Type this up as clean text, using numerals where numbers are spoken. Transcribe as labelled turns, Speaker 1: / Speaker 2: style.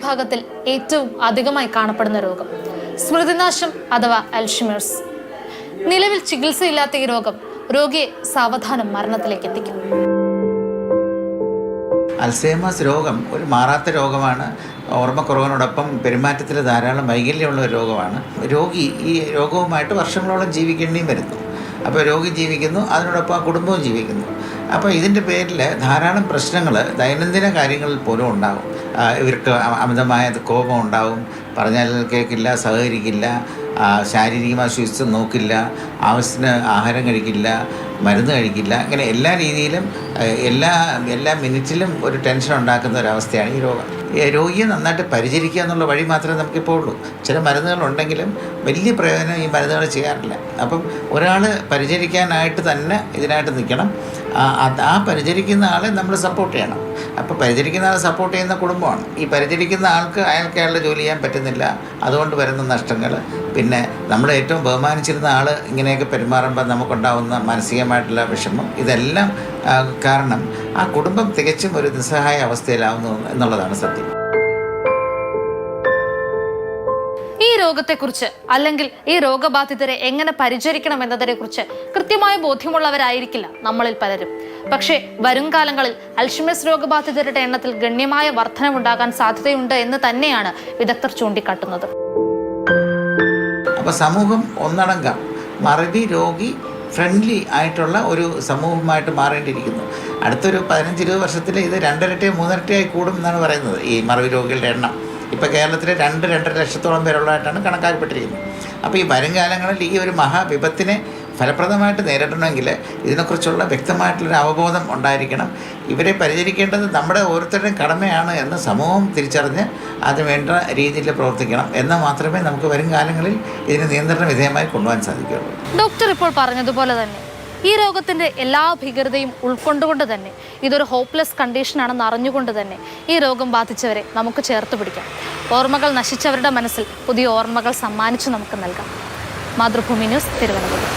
Speaker 1: വിഭാഗത്തിൽ ഏറ്റവും അധികമായി കാണപ്പെടുന്ന രോഗം സ്മൃതിനാശം അഥവാ അൽഷിമേഴ്സ്. നിലവിൽ ചികിത്സയില്ലാത്ത ഈ രോഗം രോഗിയെ സാവധാനം മരണത്തിലേക്ക് എത്തിക്കും.
Speaker 2: അൽസൈമേഴ്സ് രോഗം ഒരു മാറാത്ത രോഗമാണ്. ഓർമ്മക്കുറവിനോടൊപ്പം പെരുമാറ്റത്തിൽ ധാരാളം വൈകല്യമുള്ള ഒരു രോഗമാണ്. രോഗി ഈ രോഗവുമായിട്ട് വർഷങ്ങളോളം ജീവിക്കേണ്ടിയും വരുന്നു. അപ്പോൾ രോഗി ജീവിക്കുന്നു, അതിനോടൊപ്പം ആ കുടുംബവും ജീവിക്കുന്നു. അപ്പോൾ ഇതിൻ്റെ പേരിൽ ധാരാളം പ്രശ്നങ്ങൾ ദൈനംദിന കാര്യങ്ങളിൽ പോലും ഉണ്ടാകും. ഇവർക്ക് അമിതമായ കോപം ഉണ്ടാവും, പറഞ്ഞാൽ കേൾക്കില്ല, സഹകരിക്കില്ല, ശാരീരികമായ ശുചിത്വം നോക്കില്ല, ആവശ്യത്തിന് ആഹാരം കഴിക്കില്ല, മരുന്ന് കഴിക്കില്ല. ഇങ്ങനെ എല്ലാ രീതിയിലും എല്ലാ മിനിറ്റിലും ഒരു ടെൻഷൻ ഉണ്ടാക്കുന്ന ഒരവസ്ഥയാണ് ഈ രോഗം. രോഗിയെ നന്നായിട്ട് പരിചരിക്കുക എന്നുള്ള വഴി മാത്രമേ നമുക്കിപ്പോൾ ഉള്ളൂ. ചില മരുന്നുകളുണ്ടെങ്കിലും വലിയ പ്രയോജനം ഈ മരുന്നുകൾ ചെയ്യാറില്ല. അപ്പം ഒരാൾ പരിചരിക്കാനായിട്ട് തന്നെ ഇതിനായിട്ട് നിൽക്കണം. ആ പരിചരിക്കുന്ന ആളെ നമ്മൾ സപ്പോർട്ട് ചെയ്യണം. അപ്പോൾ പരിചരിക്കുന്ന ആളെ സപ്പോർട്ട് ചെയ്യുന്ന കുടുംബമാണ്. ഈ പരിചരിക്കുന്ന ആൾക്ക് അയാളുടെ ജോലി ചെയ്യാൻ പറ്റുന്നില്ല, അതുകൊണ്ട് വരുന്ന നഷ്ടങ്ങൾ, പിന്നെ നമ്മൾ ഏറ്റവും ബഹുമാനിച്ചിരുന്ന ആൾ ഇങ്ങനെയൊക്കെ പെരുമാറുമ്പോൾ നമുക്കുണ്ടാകുന്ന മാനസികമായിട്ടുള്ള വിഷമം, ഇതെല്ലാം കാരണം ആ കുടുംബം തികച്ചും ഒരു നിസ്സഹായ അവസ്ഥയിലാവുന്നു എന്നുള്ളതാണ് സത്യം.
Speaker 1: ഈ രോഗത്തെക്കുറിച്ച് അല്ലെങ്കിൽ ഈ രോഗബാധിതരെ എങ്ങനെ പരിചരിക്കണം എന്നതിനെക്കുറിച്ച് കൃത്യമായ ബോധ്യമുള്ളവരായിരിക്കില്ല നമ്മളിൽ പലരും. പക്ഷേ വരും കാലങ്ങളിൽ അൽഷിമേഴ്സ് രോഗബാധിതരുടെ എണ്ണത്തിൽ ഗണ്യമായ വർധനവുണ്ടാകാൻ സാധ്യതയുണ്ട് എന്ന് തന്നെയാണ് വിദഗ്ധർ ചൂണ്ടിക്കാട്ടുന്നത്.
Speaker 2: അപ്പോൾ സമൂഹം ഒന്നടങ്കം മറവി രോഗി ഫ്രണ്ട്ലി ആയിട്ടുള്ള ഒരു സമൂഹമായിട്ട് മാറേണ്ടിയിരിക്കുന്നു. അടുത്തൊരു 15-20 വർഷത്തിൽ ഇത് 2 3 കൂടും എന്നാണ് പറയുന്നത് ഈ മറവി രോഗികളുടെ എണ്ണം. ഇപ്പോൾ കേരളത്തിൽ 2-2.5 ലക്ഷത്തോളം പേരുള്ളതായിട്ടാണ് കണക്കാക്കപ്പെട്ടിരിക്കുന്നത്. അപ്പോൾ ഈ വരും കാലങ്ങളിൽ ഈ ഒരു മഹാവിപത്തിനെ ഫലപ്രദമായിട്ട് നേരിടണമെങ്കിൽ ഇതിനെക്കുറിച്ചുള്ള വ്യക്തമായിട്ടുള്ളൊരു അവബോധം ഉണ്ടായിരിക്കണം. ഇവരെ പരിചരിക്കേണ്ടത് നമ്മുടെ ഓരോരുത്തരുടെയും കടമയാണ് എന്ന് സമൂഹം തിരിച്ചറിഞ്ഞ് അതിന് വേണ്ട രീതിയിൽ പ്രവർത്തിക്കണം. എന്നാൽ മാത്രമേ നമുക്ക് വരും കാലങ്ങളിൽ ഇതിന് നിയന്ത്രണ വിധേയമായി കൊണ്ടുപോകാൻ സാധിക്കുകയുള്ളൂ.
Speaker 1: ഡോക്ടർ ഇപ്പോൾ പറഞ്ഞതുപോലെ തന്നെ ഈ രോഗത്തിൻ്റെ എല്ലാ ഭീകരതയും ഉൾക്കൊണ്ടുകൊണ്ട് തന്നെ ഇതൊരു ഹോപ്പ്ലെസ് കണ്ടീഷനാണെന്ന് അറിഞ്ഞുകൊണ്ട് തന്നെ ഈ രോഗം ബാധിച്ചവരെ നമുക്ക് ചേർത്ത് പിടിക്കാം. ഓർമ്മകൾ നശിച്ചവരുടെ മനസ്സിൽ പുതിയ ഓർമ്മകൾ സമ്മാനിച്ച് നമുക്ക് നൽകാം. മാതൃഭൂമി ന്യൂസ്, തിരുവനന്തപുരം.